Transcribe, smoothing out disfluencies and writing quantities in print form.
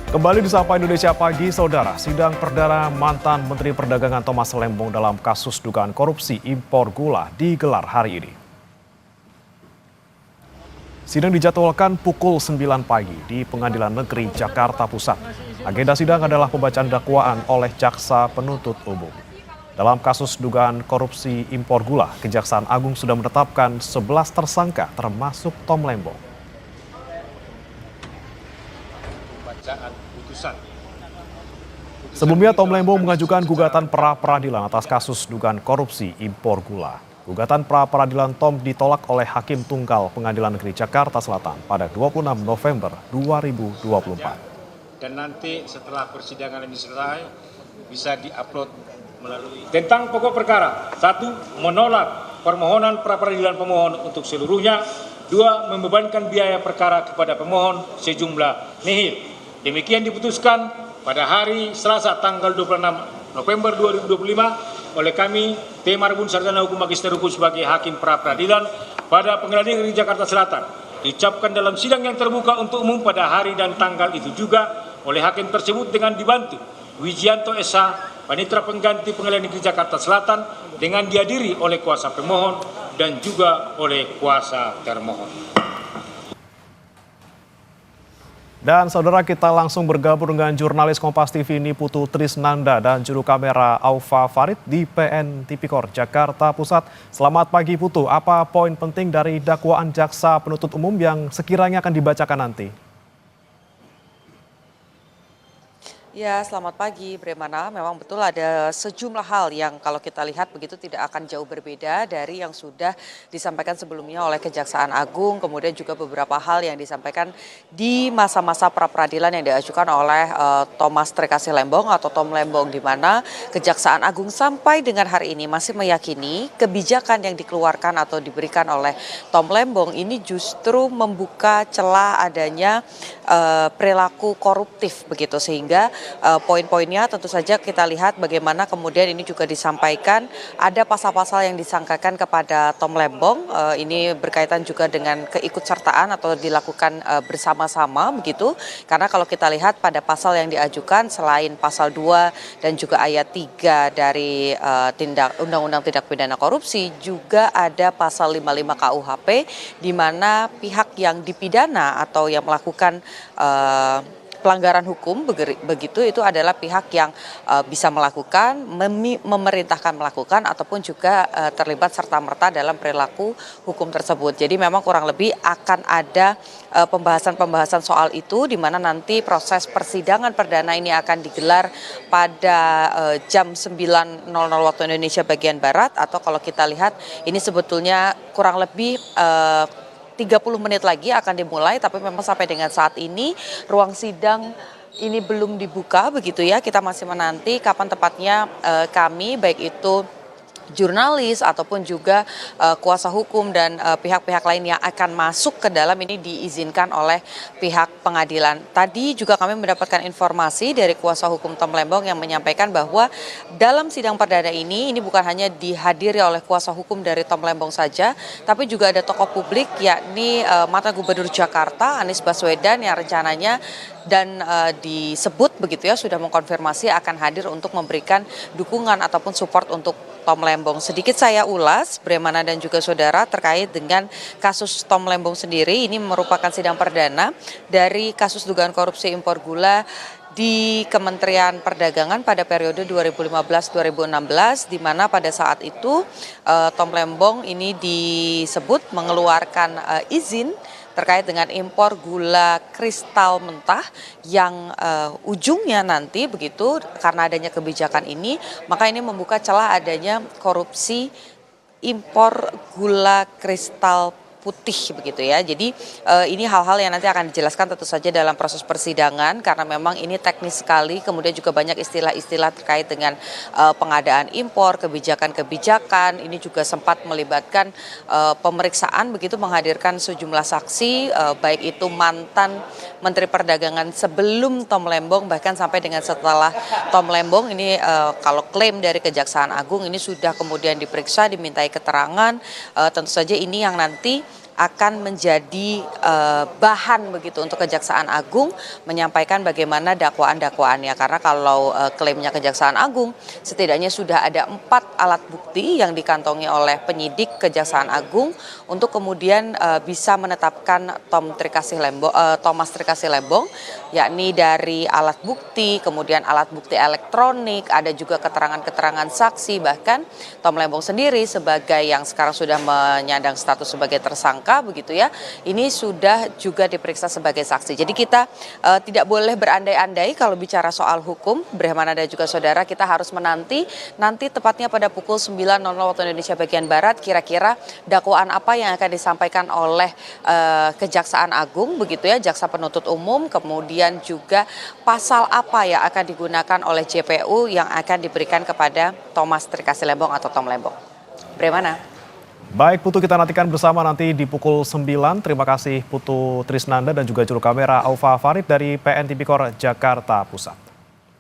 Kembali di Sapa Indonesia Pagi, Saudara. Sidang perdana mantan Menteri Perdagangan Thomas Lembong dalam kasus dugaan korupsi impor gula digelar hari ini. Sidang dijadwalkan pukul 9 pagi di Pengadilan Negeri Jakarta Pusat. Agenda sidang adalah pembacaan dakwaan oleh jaksa penuntut umum. Dalam kasus dugaan korupsi impor gula, Kejaksaan Agung sudah menetapkan 11 tersangka termasuk Tom Lembong. Sebelumnya, Tom Lembong mengajukan gugatan pra-peradilan atas kasus dugaan korupsi impor gula. Gugatan pra-peradilan Tom ditolak oleh Hakim Tunggal Pengadilan Negeri Jakarta Selatan pada 26 November 2024. Dan nanti setelah persidangan ini selesai, bisa diupload melalui. Tentang pokok perkara, 1. Menolak permohonan pra-peradilan pemohon untuk seluruhnya. 2. Membebankan biaya perkara kepada pemohon sejumlah nihil. Demikian diputuskan pada hari Selasa tanggal 26 November 2025 oleh kami, T. Marbun Sarjana Hukum Magister Hukum sebagai Hakim Pra-Peradilan pada Pengadilan Negeri Jakarta Selatan. Diucapkan dalam sidang yang terbuka untuk umum pada hari dan tanggal itu juga oleh hakim tersebut dengan dibantu Wijianto S.H. Panitera Pengganti Pengadilan Negeri Jakarta Selatan dengan dihadiri oleh kuasa pemohon dan juga oleh kuasa termohon. Dan saudara, kita langsung bergabung dengan jurnalis Kompas TV Niputu Trisnanda dan juru kamera Aufa Farid di PN Tipikor Jakarta Pusat. Selamat pagi Putu, apa poin penting dari dakwaan jaksa penuntut umum yang sekiranya akan dibacakan nanti? Ya, selamat pagi Bremana. Memang betul ada sejumlah hal yang kalau kita lihat begitu tidak akan jauh berbeda dari yang sudah disampaikan sebelumnya oleh Kejaksaan Agung, kemudian juga beberapa hal yang disampaikan di masa-masa pra-peradilan yang diajukan oleh Thomas Trekasih Lembong atau Tom Lembong, di mana Kejaksaan Agung sampai dengan hari ini masih meyakini kebijakan yang dikeluarkan atau diberikan oleh Tom Lembong ini justru membuka celah adanya perilaku koruptif begitu, sehingga poin-poinnya tentu saja kita lihat bagaimana kemudian ini juga disampaikan ada pasal-pasal yang disangkakan kepada Tom Lembong. Ini berkaitan juga dengan keikutsertaan atau dilakukan bersama-sama begitu, karena kalau kita lihat pada pasal yang diajukan selain pasal 2 dan juga ayat 3 dari Undang-Undang Tindak Pidana Korupsi, juga ada pasal 55 KUHP di mana pihak yang dipidana atau yang melakukan pelanggaran hukum begitu itu adalah pihak yang bisa melakukan, memerintahkan melakukan ataupun juga terlibat serta-merta dalam perilaku hukum tersebut. Jadi memang kurang lebih akan ada pembahasan-pembahasan soal itu, di mana nanti proses persidangan perdana ini akan digelar pada jam 9.00 waktu Indonesia bagian Barat, atau kalau kita lihat ini sebetulnya kurang lebih 30 menit lagi akan dimulai, tapi memang sampai dengan saat ini ruang sidang ini belum dibuka begitu ya. Kita masih menanti kapan tepatnya kami baik itu jurnalis ataupun juga kuasa hukum dan pihak-pihak lain yang akan masuk ke dalam ini diizinkan oleh pihak pengadilan. Tadi juga kami mendapatkan informasi dari kuasa hukum Tom Lembong yang menyampaikan bahwa dalam sidang perdana ini bukan hanya dihadiri oleh kuasa hukum dari Tom Lembong saja, tapi juga ada tokoh publik yakni mantan Gubernur Jakarta Anies Baswedan yang rencananya dan disebut begitu ya sudah mengkonfirmasi akan hadir untuk memberikan dukungan ataupun support untuk Tom Lembong. Sedikit saya ulas, Bremana dan juga saudara, terkait dengan kasus Tom Lembong sendiri. Ini merupakan sidang perdana dari kasus dugaan korupsi impor gula di Kementerian Perdagangan pada periode 2015-2016, di mana pada saat itu Tom Lembong ini disebut mengeluarkan izin terkait dengan impor gula kristal mentah yang ujungnya nanti begitu karena adanya kebijakan ini, maka ini membuka celah adanya korupsi impor gula kristal putih begitu ya. Jadi ini hal-hal yang nanti akan dijelaskan tentu saja dalam proses persidangan, karena memang ini teknis sekali, kemudian juga banyak istilah-istilah terkait dengan pengadaan impor, kebijakan-kebijakan. Ini juga sempat melibatkan pemeriksaan begitu, menghadirkan sejumlah saksi baik itu mantan Menteri Perdagangan sebelum Tom Lembong, bahkan sampai dengan setelah Tom Lembong ini kalau klaim dari Kejaksaan Agung ini sudah kemudian diperiksa, dimintai keterangan. Tentu saja ini yang nanti akan menjadi bahan begitu untuk Kejaksaan Agung menyampaikan bagaimana dakwaan-dakwaannya. Karena kalau klaimnya Kejaksaan Agung, setidaknya sudah ada 4 alat bukti yang dikantongi oleh penyidik Kejaksaan Agung untuk kemudian bisa menetapkan Thomas Trikasih Lembong, yakni dari alat bukti, kemudian alat bukti elektronik, ada juga keterangan-keterangan saksi, bahkan Tom Lembong sendiri sebagai yang sekarang sudah menyandang status sebagai tersangka begitu ya, ini sudah juga diperiksa sebagai saksi. Jadi kita tidak boleh berandai-andai kalau bicara soal hukum, Brahmana dan juga saudara, kita harus menanti nanti tepatnya pada pukul 9.00 waktu Indonesia bagian Barat, kira-kira dakwaan apa yang akan disampaikan oleh Kejaksaan Agung begitu ya, jaksa penuntut umum, kemudian juga pasal apa yang akan digunakan oleh JPU yang akan diberikan kepada Thomas Trikasih Lembong atau Tom Lembong. Bagaimana? Baik Putu, kita nantikan bersama nanti di pukul 9. Terima kasih Putu Trisnanda dan juga juru kamera Aufa Farid dari PN Tipikor Jakarta Pusat.